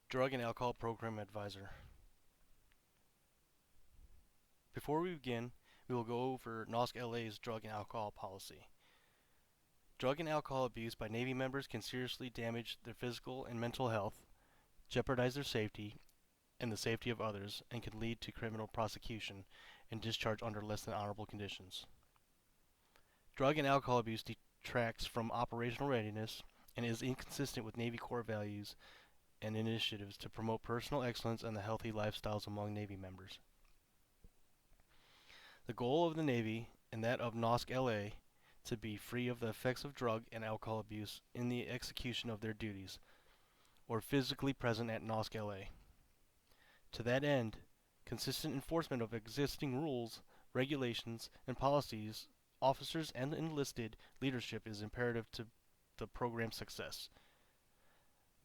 Drug and Alcohol Program Advisor. Before we begin, we will go over NOSC LA's drug and alcohol policy. Drug and alcohol abuse by Navy members can seriously damage their physical and mental health, jeopardize their safety and the safety of others, and can lead to criminal prosecution and discharge under less than honorable conditions. Drug and alcohol abuse detracts from operational readiness and is inconsistent with Navy core values and initiatives to promote personal excellence and the healthy lifestyles among Navy members. The goal of the Navy and that of NOSC LA to be free of the effects of drug and alcohol abuse in the execution of their duties, or physically present at NOSC LA. To that end, consistent enforcement of existing rules, regulations, and policies, officers, and enlisted leadership is imperative to the program's success.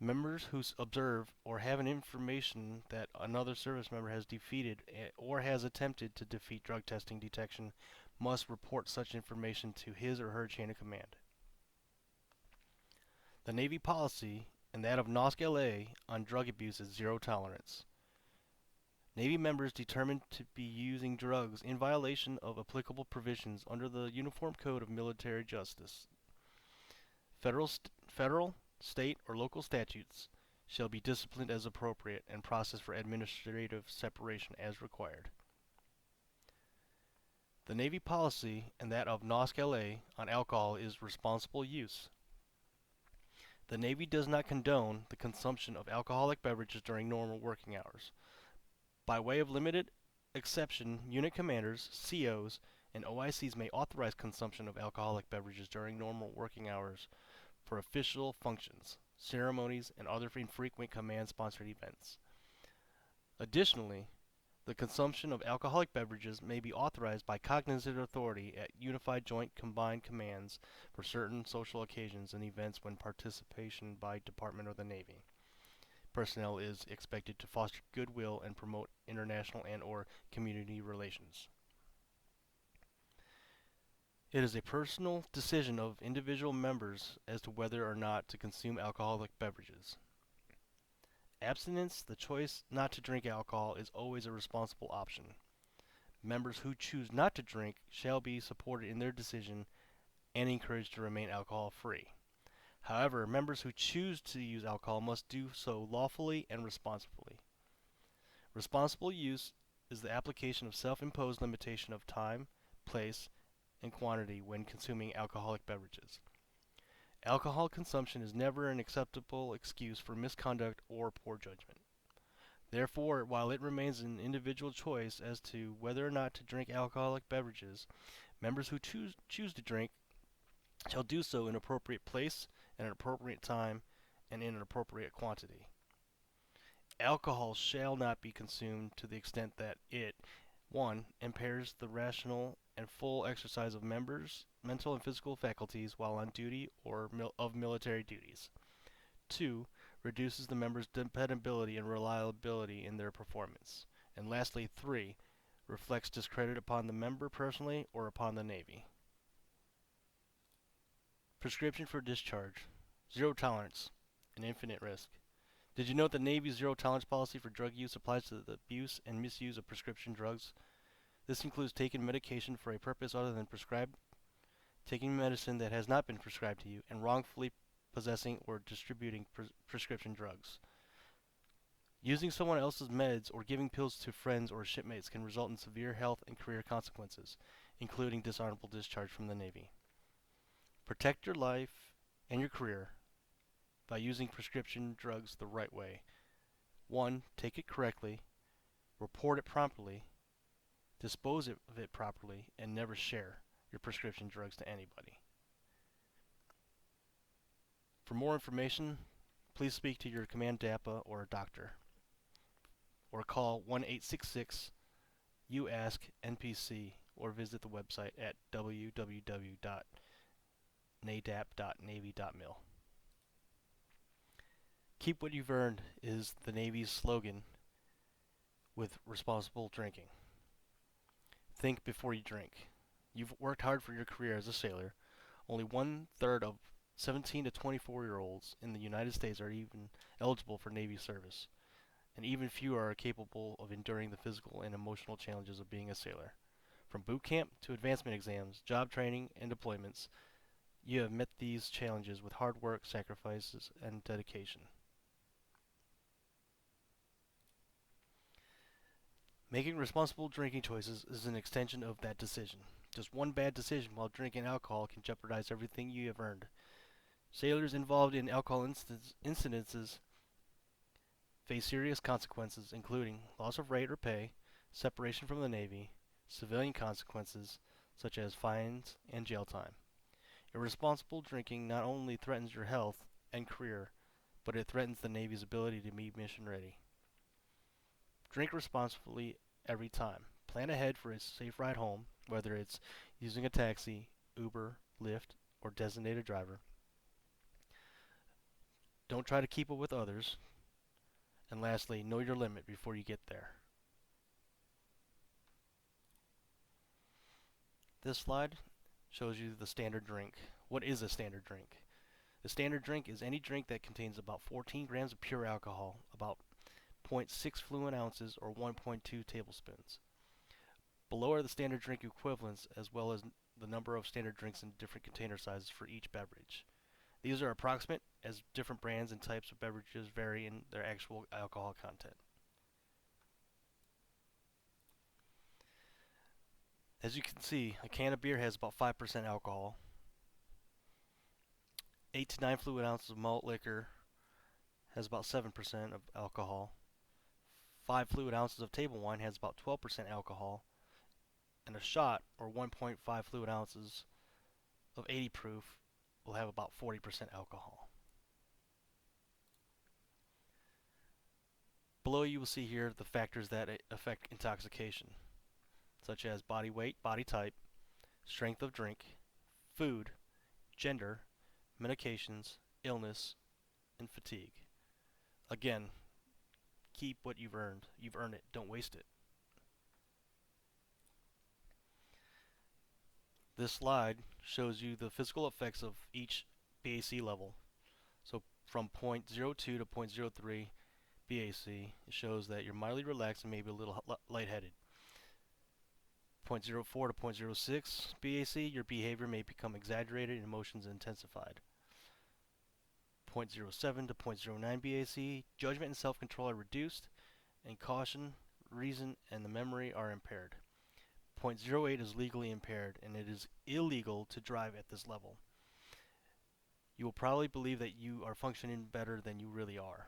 Members who observe or have an information that another service member has defeated or has attempted to defeat drug testing detection must report such information to his or her chain of command. The Navy policy and that of NOSC LA on drug abuse is zero tolerance. Navy members determined to be using drugs in violation of applicable provisions under the Uniform Code of Military Justice, federal, state, or local statutes shall be disciplined as appropriate and processed for administrative separation as required. The Navy policy and that of NOSC LA on alcohol is responsible use. The Navy does not condone the consumption of alcoholic beverages during normal working hours. By way of limited exception, unit commanders, COs, and OICs may authorize consumption of alcoholic beverages during normal working hours for official functions, ceremonies, and other infrequent command-sponsored events. Additionally, the consumption of alcoholic beverages may be authorized by cognizant authority at Unified Joint Combined Commands for certain social occasions and events when participation by Department or the Navy personnel is expected to foster goodwill and promote international and/or community relations. It is a personal decision of individual members as to whether or not to consume alcoholic beverages. Abstinence, the choice not to drink alcohol, is always a responsible option. Members who choose not to drink shall be supported in their decision and encouraged to remain alcohol-free. However, members who choose to use alcohol must do so lawfully and responsibly. Responsible use is the application of self-imposed limitation of time, place, and quantity when consuming alcoholic beverages. Alcohol consumption is never an acceptable excuse for misconduct or poor judgment. Therefore, while it remains an individual choice as to whether or not to drink alcoholic beverages, members who choose to drink shall do so in appropriate place, at an appropriate time, and in an appropriate quantity. Alcohol shall not be consumed to the extent that it 1. Impairs the rational and full exercise of members' mental and physical faculties while on duty or of military duties. 2. Reduces the members' dependability and reliability in their performance. And lastly, 3. Reflects discredit upon the member personally or upon the Navy. Prescription for discharge. Zero tolerance. An infinite risk. Did you note the Navy's zero tolerance policy for drug use applies to the abuse and misuse of prescription drugs? This includes taking medication for a purpose other than prescribed, taking medicine that has not been prescribed to you, and wrongfully possessing or distributing prescription drugs. Using someone else's meds or giving pills to friends or shipmates can result in severe health and career consequences, including dishonorable discharge from the Navy. Protect your life and your career by using prescription drugs the right way. 1. Take it correctly, report it promptly, dispose of it properly, and never share your prescription drugs to anybody. For more information, please speak to your command DAPA or a doctor, or call 1-866-YOU-ASK-NPC, or visit the website at www.nadap.navy.mil. Keep what you've earned is the Navy's slogan with responsible drinking. Think before you drink. You've worked hard for your career as a sailor. Only 1/3 of 17 to 24-year-olds in the United States are even eligible for Navy service, and even fewer are capable of enduring the physical and emotional challenges of being a sailor. From boot camp to advancement exams, job training, and deployments, you have met these challenges with hard work, sacrifices, and dedication. Making responsible drinking choices is an extension of that decision. Just one bad decision while drinking alcohol can jeopardize everything you have earned. Sailors involved in alcohol incidences face serious consequences, including loss of rate or pay, separation from the Navy, civilian consequences such as fines and jail time. Irresponsible drinking not only threatens your health and career, but it threatens the Navy's ability to be mission ready. Drink responsibly every time. Plan ahead for a safe ride home, whether it's using a taxi, Uber, Lyft, or designated driver. Don't try to keep up with others. And lastly, know your limit before you get there. This slide shows you the standard drink. What is a standard drink? The standard drink is any drink that contains about 14 grams of pure alcohol, about 0.6 fluid ounces or 1.2 tablespoons. Below are the standard drink equivalents as well as the number of standard drinks in different container sizes for each beverage. These are approximate as different brands and types of beverages vary in their actual alcohol content. As you can see, a can of beer has about 5% alcohol. 8 to 9 fluid ounces of malt liquor has about 7% of alcohol. 5 fluid ounces of table wine has about 12% alcohol. And a shot, or 1.5 fluid ounces of 80 proof, will have about 40% alcohol. Below you will see here the factors that affect intoxication, such as body weight, body type, strength of drink, food, gender, medications, illness, and fatigue. Again, keep what you've earned. You've earned it. Don't waste it. This slide shows you the physical effects of each BAC level. So from 0.02 to 0.03 BAC, it shows that you're mildly relaxed and maybe a little lightheaded. 0.04 to 0.06 BAC, your behavior may become exaggerated and emotions intensified. 0.07 to 0.09 BAC, judgment and self-control are reduced, and caution, reason, and the memory are impaired. 0.08 is legally impaired, and it is illegal to drive at this level. You will probably believe that you are functioning better than you really are.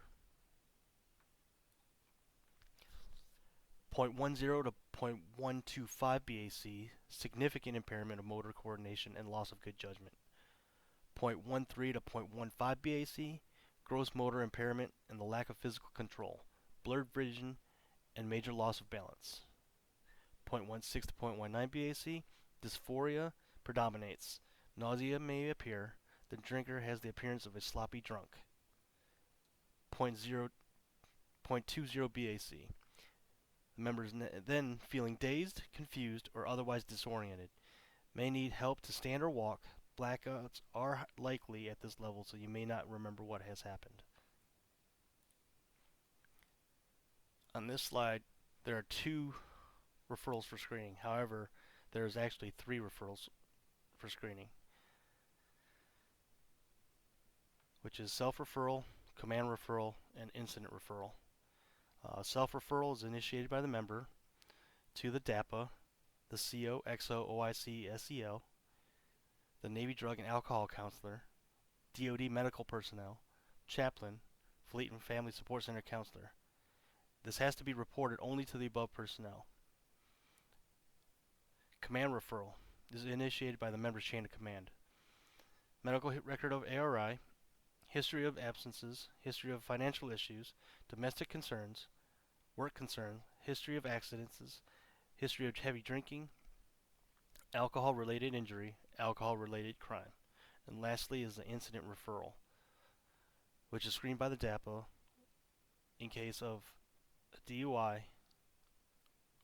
0.10 to 0.125 BAC, significant impairment of motor coordination and loss of good judgment. 0.13 to 0.15 BAC, gross motor impairment and the lack of physical control, blurred vision, and major loss of balance. 0.16 to 0.19 BAC, dysphoria predominates. Nausea may appear. The drinker has the appearance of a sloppy drunk. 0.20 BAC. The member is then feeling dazed, confused, or otherwise disoriented. May need help to stand or walk. Blackouts are likely at this level, so you may not remember what has happened. On this slide, there are 2 referrals for screening. However, there's actually 3 referrals for screening, which is self-referral, command referral, and incident referral. Self-referral is initiated by the member to the DAPA, the CO, XO, OIC, SEL, the Navy Drug and Alcohol Counselor, DoD medical personnel, chaplain, Fleet and Family Support Center counselor. This has to be reported only to the above personnel. Command referral is initiated by the member's chain of command. Medical record of ARI, history of absences, history of financial issues, domestic concerns, work concerns, history of accidents, history of heavy drinking, alcohol-related injury, alcohol-related crime. And lastly is the incident referral, which is screened by the DAPA in case of a DUI,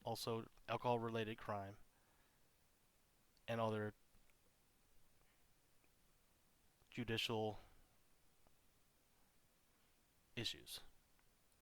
also alcohol-related crime, and other judicial issues.